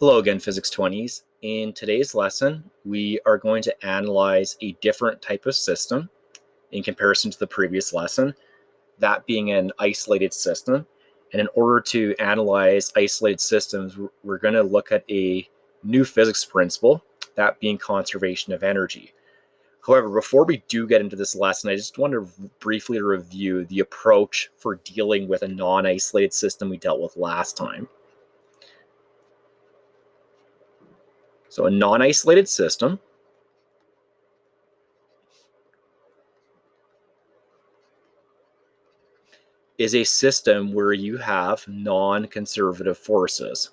Hello again, Physics 20s. In today's lesson, we are going to analyze a different type of system in comparison to the previous lesson, that being an isolated system. And in order to analyze isolated systems, we're going to look at a new physics principle, that being conservation of energy. However, before we do get into this lesson, I just want to briefly review the approach for dealing with a non-isolated system we dealt with last time. So a non-isolated system is a system where you have non-conservative forces.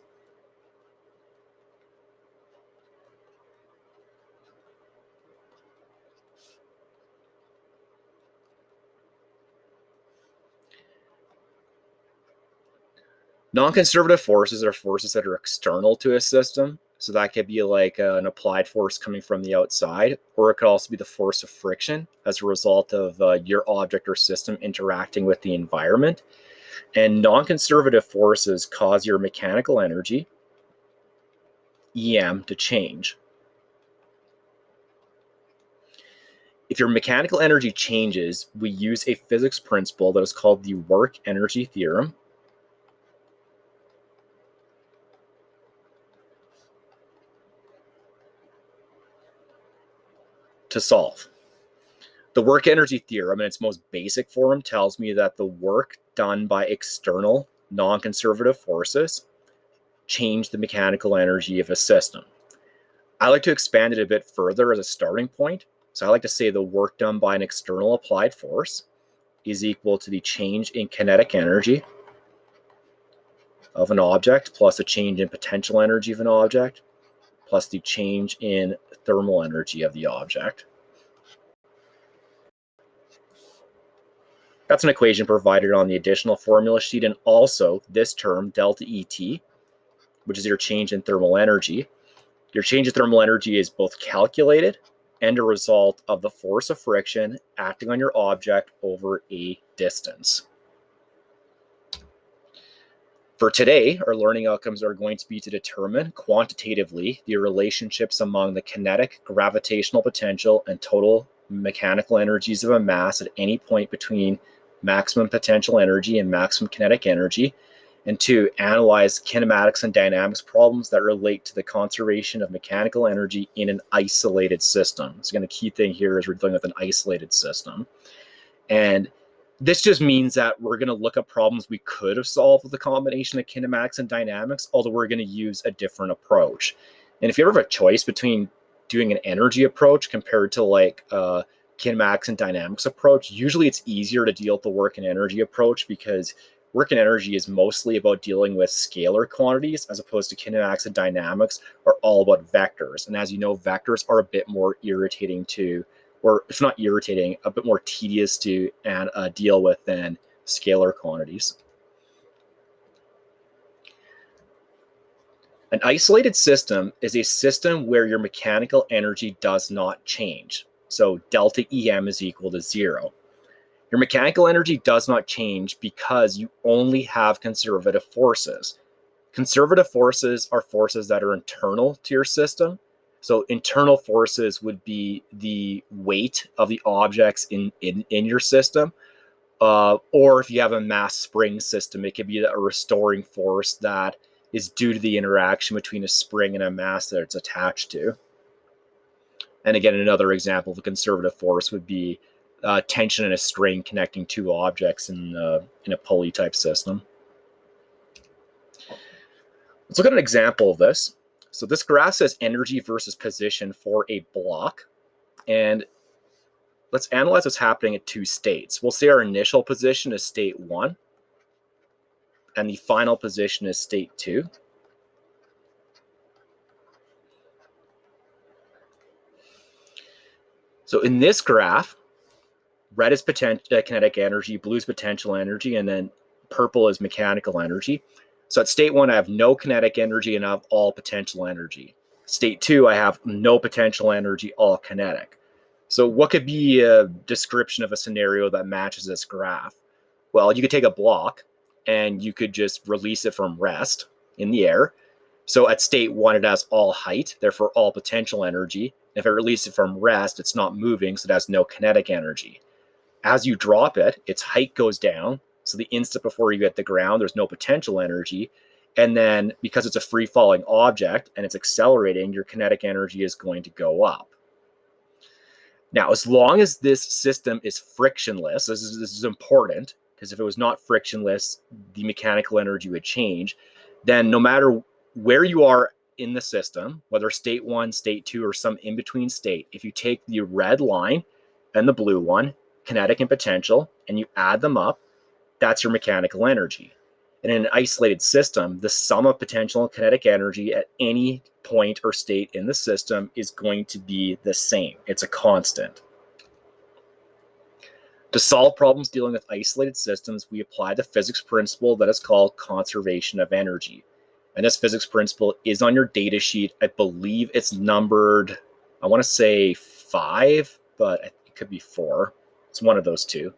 Non-conservative forces are forces that are external to a system. So that could be like an applied force coming from the outside, or it could also be the force of friction as a result of your object or system interacting with the environment. And non-conservative forces cause your mechanical energy, EM, to change. If your mechanical energy changes, we use a physics principle that is called the work energy theorem. To solve. The work energy theorem in its most basic form tells me that the work done by external non-conservative forces change the mechanical energy of a system. I like to expand it a bit further as a starting point. So I like to say the work done by an external applied force is equal to the change in kinetic energy of an object plus a change in potential energy of an object plus the change in thermal energy of the object. That's an equation provided on the additional formula sheet, and also this term, delta ET, which is your change in thermal energy. Your change in thermal energy is both calculated and a result of the force of friction acting on your object over a distance. For today, our learning outcomes are going to be to determine quantitatively the relationships among the kinetic, gravitational potential, and total mechanical energies of a mass at any point between maximum potential energy and maximum kinetic energy, and to analyze kinematics and dynamics problems that relate to the conservation of mechanical energy in an isolated system. So again, the key thing here is we're dealing with an isolated system. And this just means that we're going to look at problems we could have solved with a combination of kinematics and dynamics, although we're going to use a different approach. And if you ever have a choice between doing an energy approach compared to like kinematics and dynamics approach, usually it's easier to deal with the work and energy approach because work and energy is mostly about dealing with scalar quantities, as opposed to kinematics and dynamics are all about vectors. And as you know, vectors are a bit more irritating to, or if not irritating, a bit more tedious to deal with than scalar quantities. An isolated system is a system where your mechanical energy does not change. So delta EM is equal to 0. Your mechanical energy does not change because you only have conservative forces. Conservative forces are forces that are internal to your system. So internal forces would be the weight of the objects in your system. Or if you have a mass spring system, it could be a restoring force that is due to the interaction between a spring and a mass that it's attached to. And again, another example of a conservative force would be tension in a string connecting two objects in a pulley type system. Let's look at an example of this. So this graph says energy versus position for a block. And let's analyze what's happening at two states. We'll say our initial position is state 1, and the final position is state 2. So in this graph, red is kinetic energy, blue is potential energy, and then purple is mechanical energy. So at state 1, I have no kinetic energy and I have all potential energy. State 2, I have no potential energy, all kinetic. So what could be a description of a scenario that matches this graph? Well, you could take a block and you could just release it from rest in the air. So at state 1, it has all height, therefore all potential energy. If it releases it from rest, it's not moving, so it has no kinetic energy. As you drop it, its height goes down. So the instant before you get the ground, there's no potential energy. And then because it's a free-falling object and it's accelerating, your kinetic energy is going to go up. Now, as long as this system is frictionless, this is important, because if it was not frictionless, the mechanical energy would change. Then no matter where you are in the system, whether state 1, state 2, or some in-between state, if you take the red line and the blue one, kinetic and potential, and you add them up, that's your mechanical energy. And in an isolated system, the sum of potential and kinetic energy at any point or state in the system is going to be the same. It's a constant. To solve problems dealing with isolated systems, we apply the physics principle that is called conservation of energy. And this physics principle is on your data sheet. I believe it's numbered, I want to say 5, but it could be 4. It's one of those two.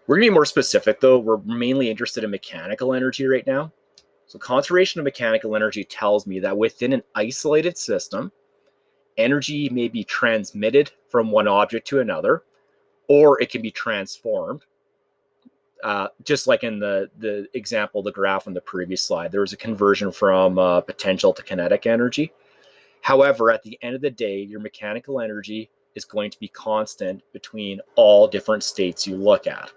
We're going to be more specific, though. We're mainly interested in mechanical energy right now. So conservation of mechanical energy tells me that within an isolated system, energy may be transmitted from one object to another, or it can be transformed. Just like in the example, the graph on the previous slide, there was a conversion from potential to kinetic energy. However, at the end of the day, your mechanical energy is going to be constant between all different states you look at.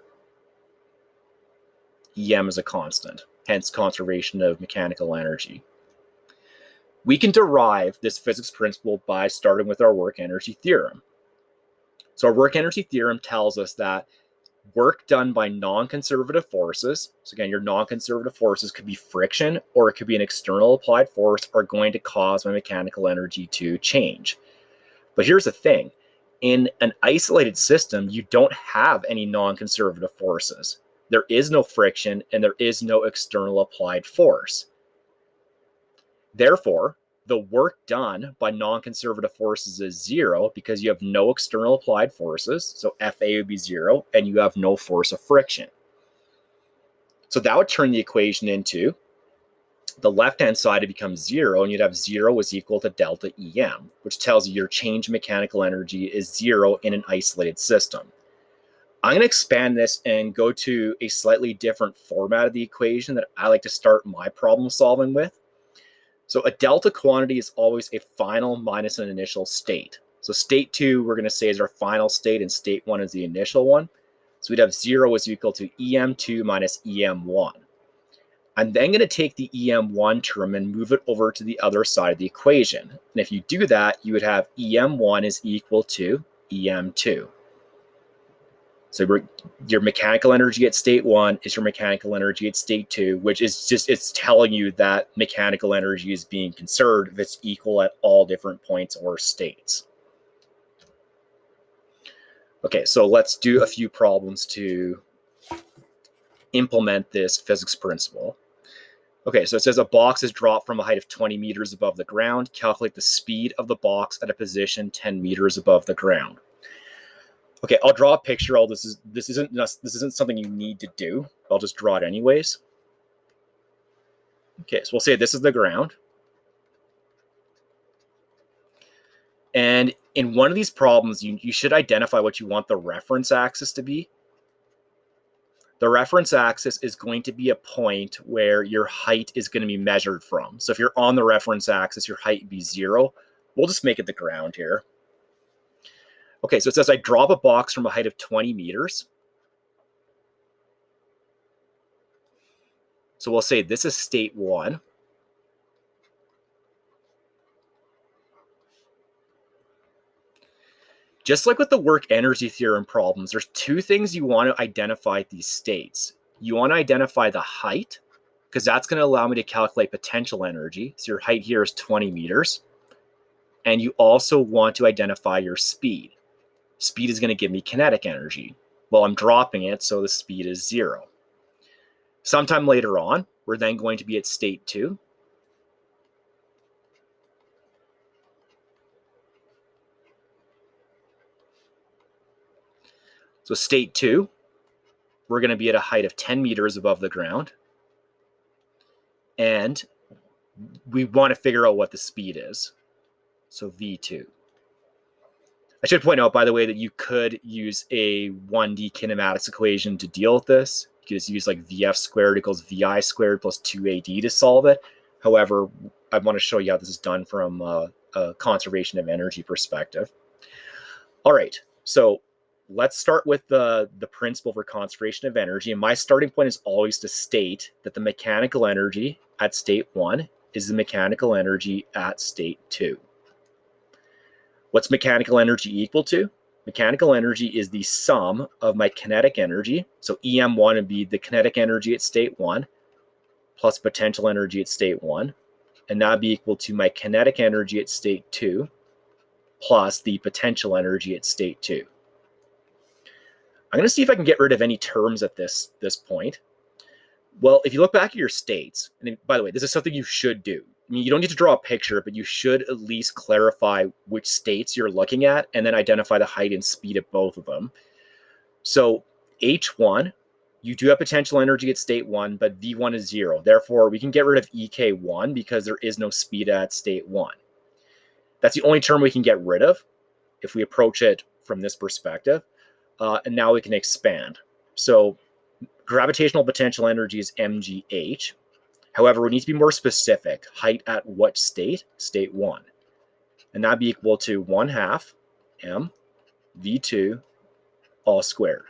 EM is a constant, hence conservation of mechanical energy. We can derive this physics principle by starting with our work energy theorem. So our work energy theorem tells us that work done by non-conservative forces, so again, your non-conservative forces could be friction or it could be an external applied force, are going to cause my mechanical energy to change. But here's the thing. In an isolated system, you don't have any non-conservative forces. There is no friction and there is no external applied force. Therefore, the work done by non-conservative forces is 0 because you have no external applied forces. So FA would be 0 and you have no force of friction. So that would turn the equation into the left-hand side, it becomes 0, and you'd have 0 is equal to delta EM, which tells you your change in mechanical energy is 0 in an isolated system. I'm going to expand this and go to a slightly different format of the equation that I like to start my problem solving with. So a delta quantity is always a final minus an initial state. So state 2, we're going to say, is our final state, and state 1 is the initial one. So we'd have 0 is equal to EM2 minus EM1. I'm then going to take the EM1 term and move it over to the other side of the equation. And if you do that, you would have EM1 is equal to EM2. So your mechanical energy at state 1 is your mechanical energy at state 2, which is just, it's telling you that mechanical energy is being conserved if it's equal at all different points or states. Okay, so let's do a few problems to implement this physics principle. Okay, so it says a box is dropped from a height of 20 meters above the ground. Calculate the speed of the box at a position 10 meters above the ground. Okay, I'll draw a picture. This isn't something you need to do. I'll just draw it anyways. Okay, so we'll say this is the ground. And in one of these problems, you should identify what you want the reference axis to be. The reference axis is going to be a point where your height is going to be measured from. So if you're on the reference axis, your height would be 0. We'll just make it the ground here. Okay, so it says I drop a box from a height of 20 meters. So we'll say this is state 1. Just like with the work energy theorem problems, there's two things you want to identify at these states. You want to identify the height, because that's going to allow me to calculate potential energy. So your height here is 20 meters. And you also want to identify your speed. Speed is going to give me kinetic energy. Well, I'm dropping it, so the speed is 0. Sometime later on, we're then going to be at state 2. So state 2, we're going to be at a height of 10 meters above the ground. And we want to figure out what the speed is. So V2. I should point out, by the way, that you could use a 1D kinematics equation to deal with this. You could just use like VF squared equals VI squared plus 2AD to solve it. However, I want to show you how this is done from a conservation of energy perspective. All right, so let's start with the principle for conservation of energy. And my starting point is always to state that the mechanical energy at state 1 is the mechanical energy at state 2. What's mechanical energy equal to? Mechanical energy is the sum of my kinetic energy. So EM1 would be the kinetic energy at state 1 plus potential energy at state 1. And that would be equal to my kinetic energy at state 2 plus the potential energy at state 2. I'm going to see if I can get rid of any terms at this point. Well, if you look back at your states, and by the way, this is something you should do. I mean, you don't need to draw a picture, but you should at least clarify which states you're looking at and then identify the height and speed of both of them. So H1, you do have potential energy at state 1, but V1 is 0. Therefore, we can get rid of EK1 because there is no speed at state 1. That's the only term we can get rid of if we approach it from this perspective. And now we can expand. So gravitational potential energy is mgh. However, we need to be more specific. Height at what state? State 1. And that'd be equal to 1/2 m v2 all squared.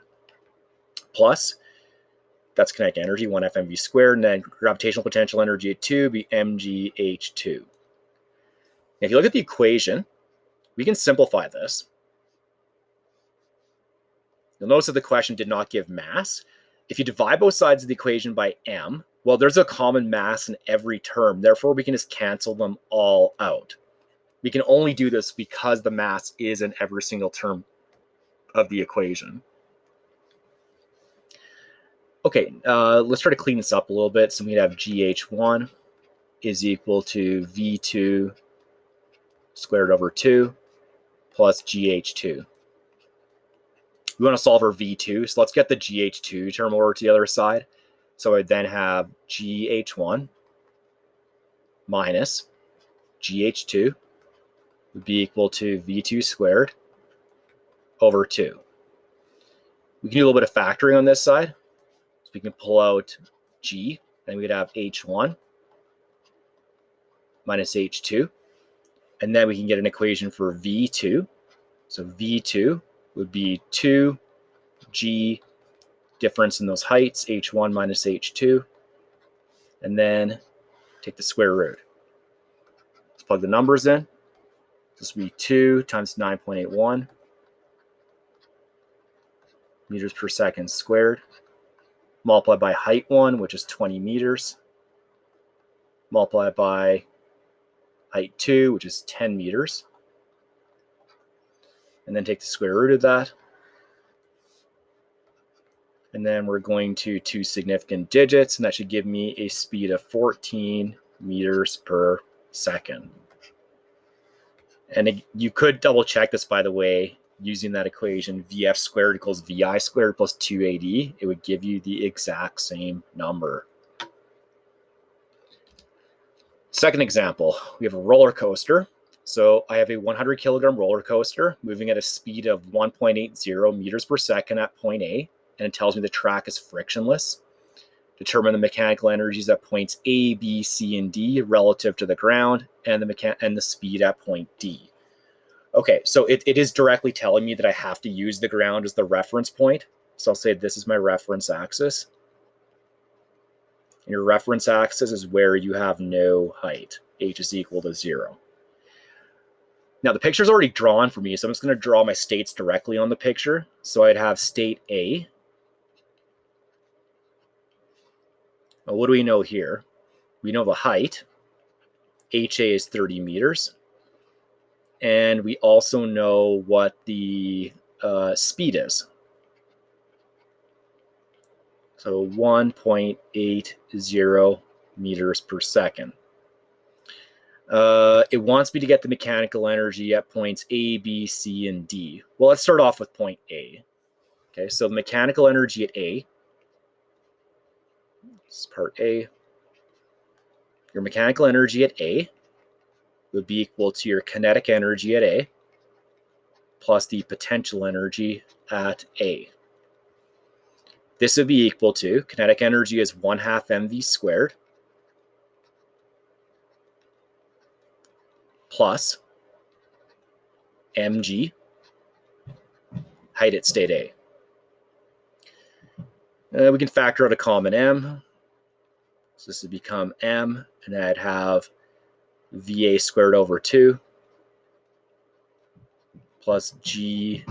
Plus, that's kinetic energy, 1/2 mv squared, and then gravitational potential energy at 2 be mgh2. Now, if you look at the equation, we can simplify this. You'll notice that the question did not give mass. If you divide both sides of the equation by m, well, there's a common mass in every term. Therefore, we can just cancel them all out. We can only do this because the mass is in every single term of the equation. Okay, let's try to clean this up a little bit. So we have GH1 is equal to V2 squared over 2 plus GH2. We want to solve for V2, so let's get the GH2 term over to the other side. So I then have GH1 minus GH2 would be equal to V2 squared over 2. We can do a little bit of factoring on this side. So we can pull out G, and we'd have H1 minus H2. And then we can get an equation for V2. So V2 would be 2G difference in those heights, H1 minus H2, and then take the square root. Let's plug the numbers in. This will be 2 times 9.81 meters per second squared, multiplied by height 1, which is 20 meters, multiplied by height 2, which is 10 meters, and then take the square root of that. And then we're going to 2 significant digits, and that should give me a speed of 14 meters per second. And you could double check this, by the way, using that equation, VF squared equals VI squared plus 2AD. It would give you the exact same number. Second example, we have a roller coaster. So I have a 100 kilogram roller coaster moving at a speed of 1.80 meters per second at point A. And it tells me the track is frictionless. Determine the mechanical energies at points A, B, C, and D relative to the ground, and the speed at point D. Okay, so it is directly telling me that I have to use the ground as the reference point. So I'll say this is my reference axis. And your reference axis is where you have no height. H is equal to 0. Now the picture's already drawn for me, so I'm just going to draw my states directly on the picture. So I'd have state A. Well, what do we know here? We know the height. HA is 30 meters. And we also know what the speed is. So 1.80 meters per second. It wants me to get the mechanical energy at points A, B, C, and D. Well, let's start off with point A. Okay, so the mechanical energy at A This is part A. Your mechanical energy at A would be equal to your kinetic energy at A plus the potential energy at A. This would be equal to, kinetic energy is 1/2 mv squared plus mg, height at state A. We can factor out a common m. So this would become m, and I'd have VA squared over 2 plus GHA.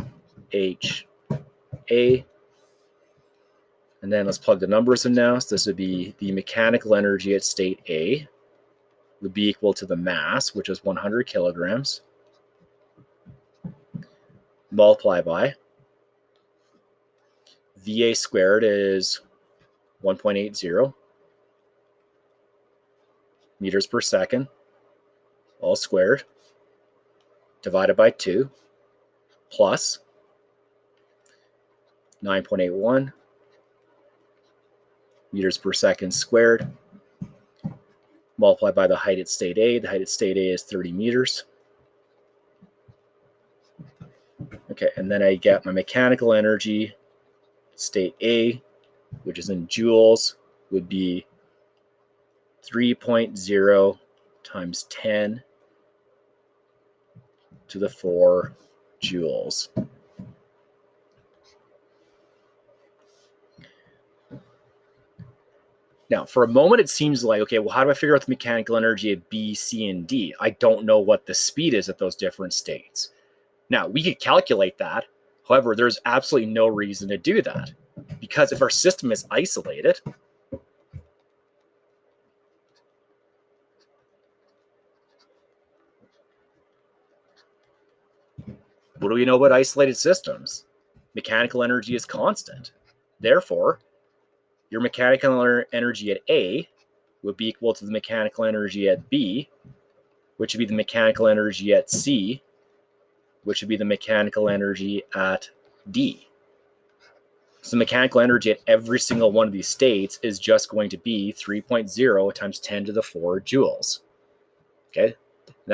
And then let's plug the numbers in now. So this would be the mechanical energy at state A would be equal to the mass, which is 100 kilograms, multiply by VA squared is 1.80 meters per second, all squared, divided by 2, plus 9.81 meters per second squared, multiplied by the height at state A. The height at state A is 30 meters. Okay, and then I get my mechanical energy, state A, which is in joules, would be 3.0 times 10 to the 4 joules. Now, for a moment, it seems like, okay, well, how do I figure out the mechanical energy at B, C, and D? I don't know what the speed is at those different states. Now, we could calculate that. However, there's absolutely no reason to do that, because if our system is isolated, what do we know about isolated systems? Mechanical energy is constant. Therefore, your mechanical energy at A would be equal to the mechanical energy at B, which would be the mechanical energy at C, which would be the mechanical energy at D. So the mechanical energy at every single one of these states is just going to be 3.0 times 10 to the 4 joules. Okay,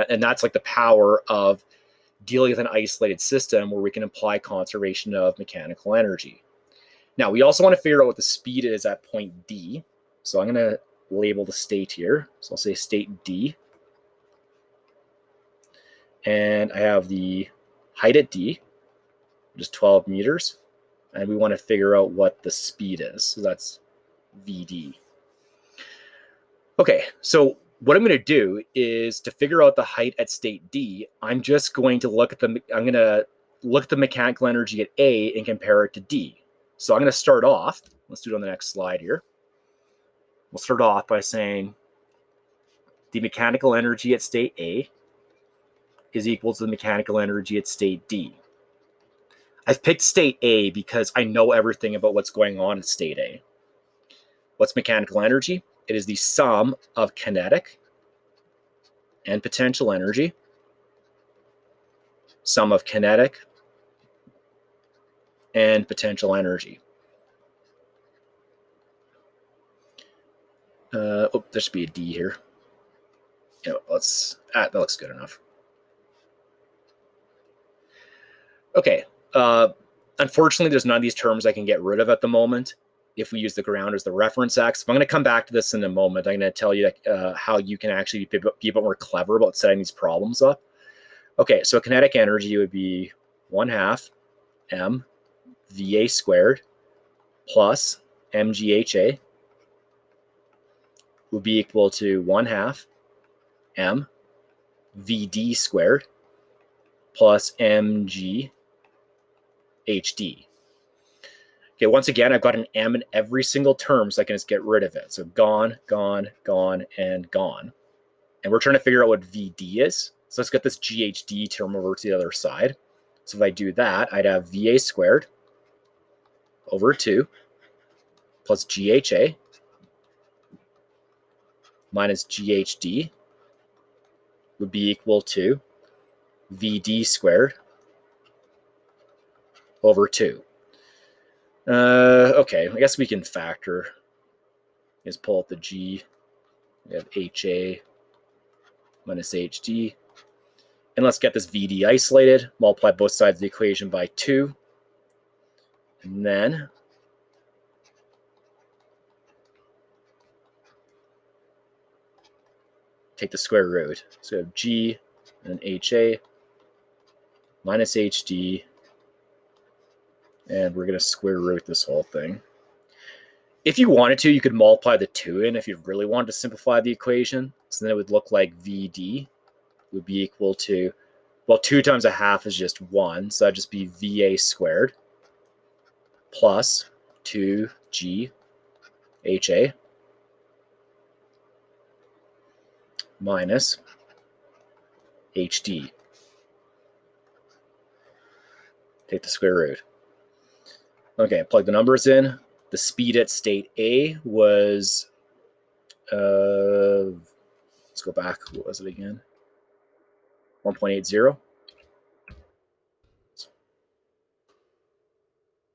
and that's like the power of dealing with an isolated system where we can apply conservation of mechanical energy. Now, we also want to figure out what the speed is at point D. So I'm going to label the state here. So I'll say state D. And I have the height at D, which is 12 meters. And we want to figure out what the speed is. So that's VD. Okay, so what I'm going to do is to figure out the height at state D, I'm just going to look at the mechanical energy at A and compare it to D. So I'm going to start off, let's do it on the next slide here. We'll start off by saying the mechanical energy at state A is equal to the mechanical energy at state D. I've picked state A because I know everything about what's going on at state A. What's mechanical energy? It is the sum of kinetic and potential energy, sum of kinetic and potential energy. There should be a D here. You know, that looks good enough. Okay. Unfortunately, there's none of these terms I can get rid of at the moment if we use the ground as the reference axis. I'm going to come back to this in a moment. I'm going to tell you how you can actually be a bit more clever about setting these problems up. Okay, so kinetic energy would be 1/2 m VA squared plus mgha would be equal to 1/2 m VD squared plus mg HD. Okay, once again, I've got an M in every single term, so I can just get rid of it. So gone, gone, gone, and gone. And we're trying to figure out what VD is. So let's get this GHD term over to the other side. So if I do that, I'd have VA squared over 2 plus GHA minus GHD would be equal to VD squared over 2. Okay, I guess we can factor. Just pull out the G. We have HA minus HD. And let's get this VD isolated. Multiply both sides of the equation by 2. And then take the square root. So we have G and HA minus HD. And we're going to square root this whole thing. If you wanted to, you could multiply the 2 in if you really wanted to simplify the equation. So then it would look like VD would be equal to, well, 2 times a half is just 1. So that'd just be VA squared plus 2G HA minus HD. Take the square root. Okay, plug the numbers in. The speed at state A was, let's go back. What was it again? 1.80.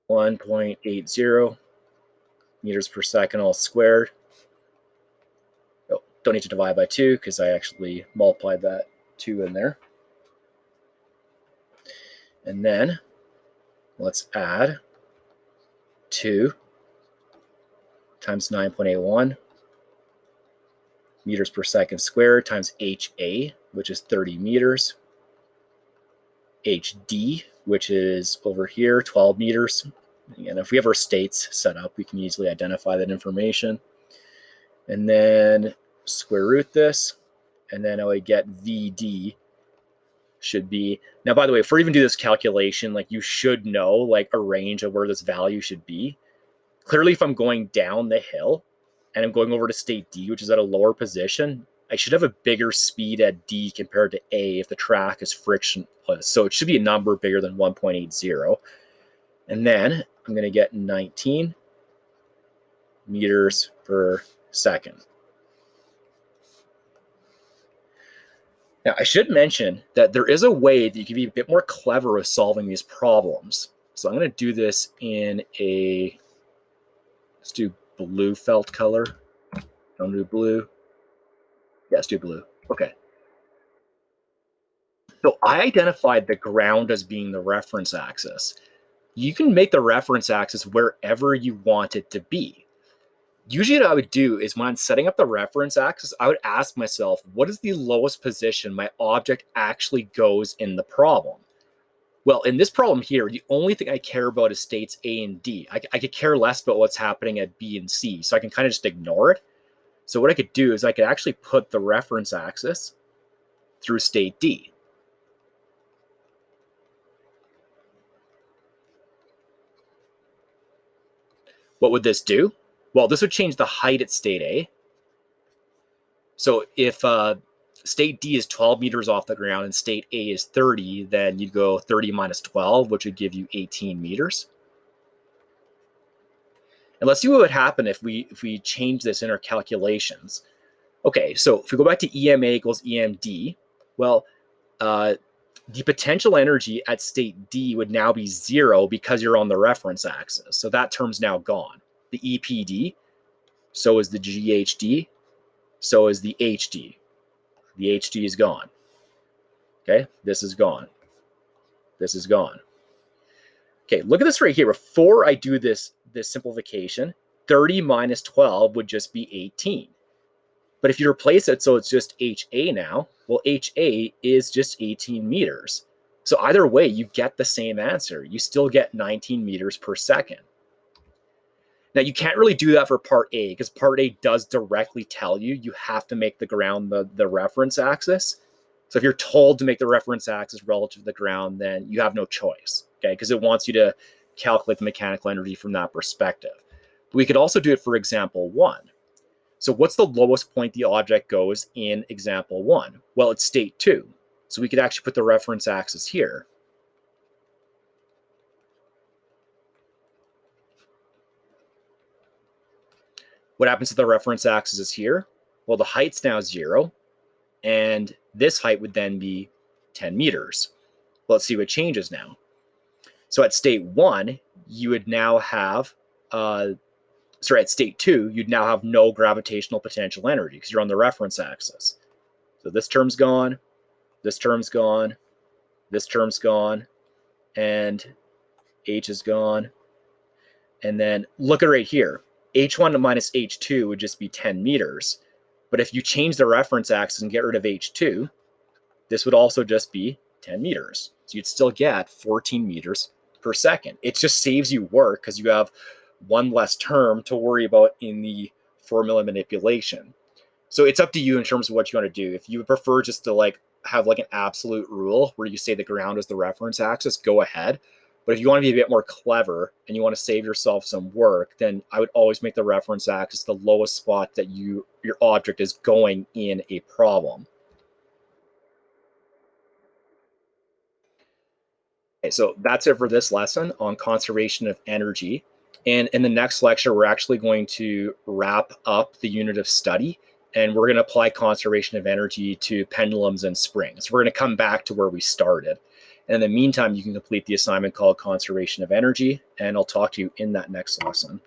1.80 meters per second all squared. Oh, don't need to divide by 2 because I actually multiplied that 2 in there. And then let's add 2 times 9.81 meters per second squared times HA, which is 30 meters, HD, which is over here, 12 meters. And if we have our states set up, we can easily identify that information. And then square root this, and then I would get VD should be, now by the way, if we even do this calculation, like you should know like a range of where this value should be. Clearly, if I'm going down the hill and I'm going over to state D, which is at a lower position, I should have a bigger speed at D compared to A if the track is frictionless. So it should be a number bigger than 1.80. And then I'm going to get 19 meters per second. Now, I should mention that there is a way that you can be a bit more clever with solving these problems. So I'm going to do this in a, let's do blue felt color. Don't do blue. Yes, do blue. Okay. So I identified the ground as being the reference axis. You can make the reference axis wherever you want it to be. Usually what I would do is when I'm setting up the reference axis, I would ask myself, what is the lowest position my object actually goes in the problem? Well, in this problem here, the only thing I care about is states A and D. I could care less about what's happening at B and C, so I can kind of just ignore it. So what I could do is I could actually put the reference axis through state D. What would this do? Well, this would change the height at state A. So if state D is 12 meters off the ground and state A is 30, then you'd go 30 minus 12, which would give you 18 meters. And let's see what would happen if we change this in our calculations. Okay, so if we go back to EMA equals EMD, well, the potential energy at state D would now be 0 because you're on the reference axis. So that term's now gone. The EPD, so is the GHD, so is the HD. The HD is gone. Okay, this is gone. This is gone. Okay, look at this right here. Before I do this simplification, 30 minus 12 would just be 18. But if you replace it so it's just HA now, well, HA is just 18 meters. So either way, you get the same answer. You still get 19 meters per second. Now, you can't really do that for part A because part A does directly tell you you have to make the ground the reference axis. So if you're told to make the reference axis relative to the ground, then you have no choice, okay? Because it wants you to calculate the mechanical energy from that perspective. But we could also do it for example 1. So what's the lowest point the object goes in example 1? Well, it's state 2. So we could actually put the reference axis here. What happens if the reference axis is here? Well, the height's now 0, and this height would then be 10 meters. Let's see what changes now. So at state 1, you would now have sorry, at state 2, you'd now have no gravitational potential energy because you're on the reference axis. So this term's gone, this term's gone, this term's gone, and H is gone. And then look at right here. H1 minus H2 would just be 10 meters. But if you change the reference axis and get rid of H2, this would also just be 10 meters. So you'd still get 14 meters per second. It just saves you work because you have one less term to worry about in the formula manipulation. So it's up to you in terms of what you want to do. If you prefer just to like have like an absolute rule where you say the ground is the reference axis, go ahead. But if you want to be a bit more clever and you want to save yourself some work, then I would always make the reference axis the lowest spot that your object is going in a problem. Okay, so that's it for this lesson on conservation of energy. And in the next lecture, we're actually going to wrap up the unit of study, and we're going to apply conservation of energy to pendulums and springs. We're going to come back to where we started. And in the meantime, you can complete the assignment called Conservation of Energy, and I'll talk to you in that next lesson.